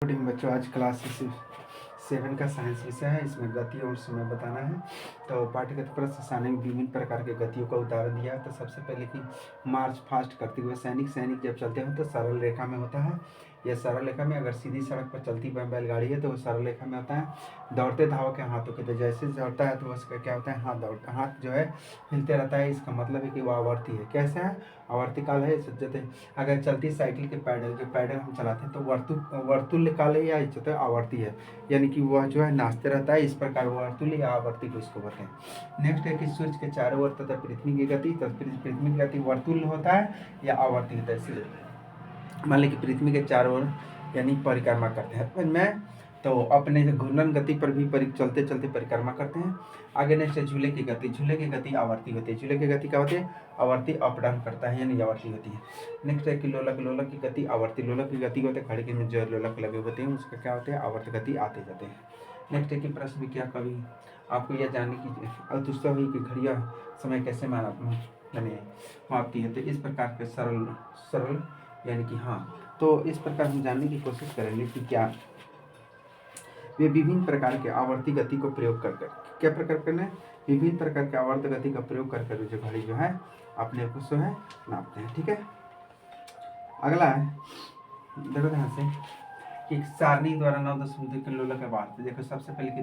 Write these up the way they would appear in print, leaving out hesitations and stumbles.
Good बच्चों, आज class 7 का साइंस विषय है। इसमें गति और समय बताना है। तो पाठ्यगत प्रश्न सारणी में विभिन्न प्रकार के गतियों का उदाहरण दिया है। तो सबसे पहले कि मार्च फास्ट करते हुए सैनिक जब चलते हैं तो सरल रेखा में होता है। यह सरल रेखा में, अगर सीधी सड़क पर चलती बैलगाड़ी है तो वो सरल रेखा में होता है। दौड़ते धावक के हाथों के, तो जैसे दौड़ता है तो उसका क्या होता है, हाथ जो है हिलते रहता है। इसका मतलब है कि वो आवर्ती है। कैसे है, आवर्ती काल है। जैसे अगर चलती साइकिल के पैडल हम चलाते हैं तो वर्तुल्य काल है या जो है आवर्ती है, यानी कि वह जो है नाचते रहता है। इस प्रकार वर्तुल्य या आवर्ती को इसको बोलते हैं। नेक्स्ट है कि सूर्य के चारों ओर तथा पृथ्वी की गति, पृथ्वी की गति वर्तुल्य होता है या आवर्ती होता है। इसलिए मान ली कि पृथ्वी के चारों ओर यानी परिक्रमा करते हैं मैं, तो अपने घूर्णन गति पर भी चलते चलते परिक्रमा करते हैं। आगे नेक्स्ट है झूले की गति। झूले की गति आवर्ती होती है। झूले की गति क्या होती है, आवर्ती, अप डाउन करता है यानी आवर्ती होती है। नेक्स्ट है कि लोलक की गति आवर्ती। लोलक की गति होते हैं, घड़ी के में जो लोलक लगे होते हैं उसका क्या होते हैं, आवर्त गति आते जाते हैं। नेक्स्ट है कि प्रश्न में क्या कभी आपको यह जानने की अतुष्टा हुई कि घड़ियाँ समय कैसे मापती है। तो इस प्रकार के सरल यानी कि हाँ, तो इस प्रकार हम जानने की कोशिश करेंगे कि क्या वे विभिन्न प्रकार के आवर्ती गति को प्रयोग कर क्या प्रकार करना है, विभिन्न प्रकार के आवर्त गति का प्रयोग कर जो घड़ी जो है अपने को जो है नापते हैं। ठीक है, अगला है, देखो ध्यान से कि सारणी द्वारा 9.2 किलो लोलक है बात। देखो सबसे पहले कि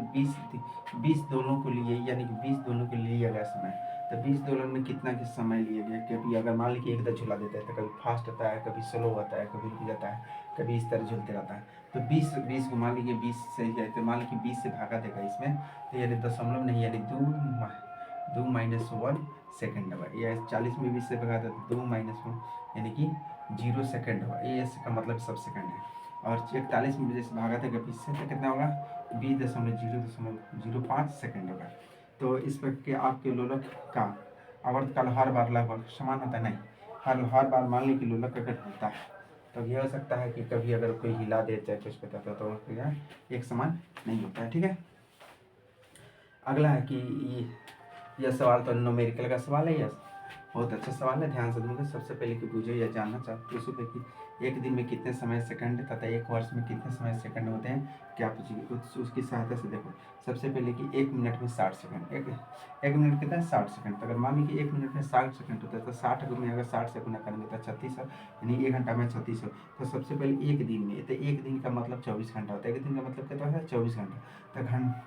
20 दोनों को लिए, यानी कि 20 दोनों के लिए लिया गया समय। तो 20 दोलन में कितना के समय लिया गया, कभी अगर मान लीजिए एक झुला देता है तो कभी फास्ट होता है, कभी स्लो होता है, कभी रुक जाता है, कभी इस तरह झूलते रहता है। तो 20 को मान लीजिए 20 से जाए तो मान लीजिए 20 से भागा देगा इसमें, तो यानी दशमलव नहीं, यानी 2-1 सेकेंड होगा। या 40 में 20 से भगा तो 2-1 यानी कि 0 सेकेंड होगा। ये का मतलब सब सेकेंड है। और 41 में जैसे भागा था 20 से तो कितना होगा, 20.005 सेकेंड होगा। तो इस पर के आपके लोलक का आवर्तकाल हर बार लगभग समान होता है, नहीं, हर बार मान ली कि लोलक अगर होता है तो यह हो सकता है कि कभी अगर कोई हिला दे चाहे कुछ बताता है तो एक समान नहीं होता है। ठीक है, अगला है कि यह सवाल तो न्यूमेरिकल का सवाल है। यस, बहुत अच्छा सवाल है, ध्यान से दूंगा। सबसे पहले कि मुझे यह जानना चाहते हो कि एक दिन में कितने समय सेकंड तथा एक वर्ष में कितने समय सेकंड होते हैं, क्या पूछिए उसकी सहायता से। देखो सबसे पहले कि 1 मिनट में 60 सेकंड, एक मिनट कितना है 60 सेकंड। तो अगर मान लीजिए 1 मिनट में 60 सेकंड होता है तो 60 में अगर 60 से गुना करेंगे तो 3600, यानी 1 घंटा में 3600। तो सबसे पहले एक दिन में, तो एक दिन का मतलब 24 घंटा होता है। एक दिन का मतलब कितना है, 24 घंटा। तो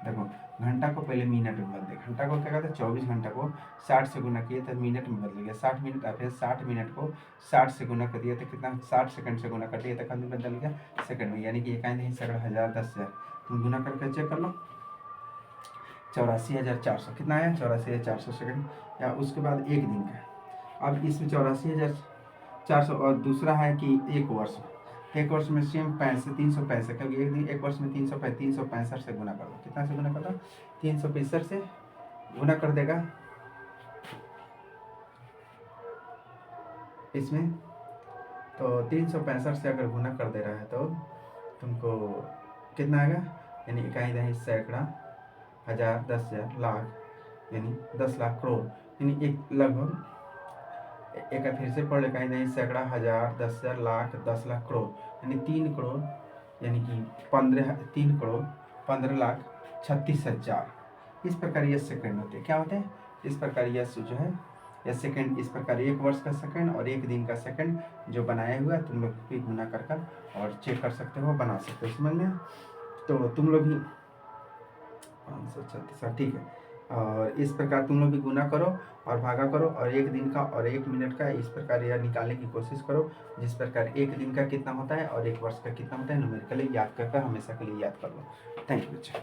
देखो घंटा को पहले मिनट में बदले, घंटा को क्या कहते हैं, 24 घंटा को 60 से गुना किए तो मिनट में बदल गया 60 मिनट। और फिर 60 मिनट को 60 से गुना कर दिया तो कितना, 60 सेकंड से गुना कर दिया तो कितने बदल गया, सेकंड में। यानी कि एक नहीं सेकंड 1000 10,000 तुम गुना करके चेक कर लो, 84,400 कितना है, 84,400 सेकंड। या उसके बाद एक दिन का, अब इसमें 84,400। और दूसरा है कि एक वर्ष में सेम 365, क्योंकि एक दिन एक वर्ष में 365 से गुना कर दो। कितना से गुना कर दो, 365 से गुना कर देगा इसमें। तो 365 से अगर गुना कर दे रहा है तो तुमको कितना आएगा, यानी इकाई दही सैकड़ा, हजार, 10,000, लाख, यानी 10 लाख करोड़, यानी एक लगभग एक फिर से पढ़ इकाई दही सैकड़ा, हजार, 10,000, लाख, 10 लाख करोड़, यानी 3 करोड़, यानी कि 3 करोड़ 15,36,000। इस प्रकार ये सेकंड होते हैं, क्या होते हैं, इस प्रकार यह जो है या सेकंड, इस प्रकार एक वर्ष का सेकंड और एक दिन का सेकंड जो बनाया हुआ तुम लोग भी गुना कर और चेक कर सकते हो, बना सकते हो, समझ में। तो तुम लोग भी 536, ठीक है। और इस प्रकार तुम लोग भी गुना करो और भागा करो, और एक दिन का और एक मिनट का इस प्रकार यह निकालने की कोशिश करो। जिस प्रकार एक दिन का कितना होता है और एक वर्ष का कितना होता है, न्यूमेरिकली याद कर हमेशा के लिए याद कर लो। थैंक यू बच्चे।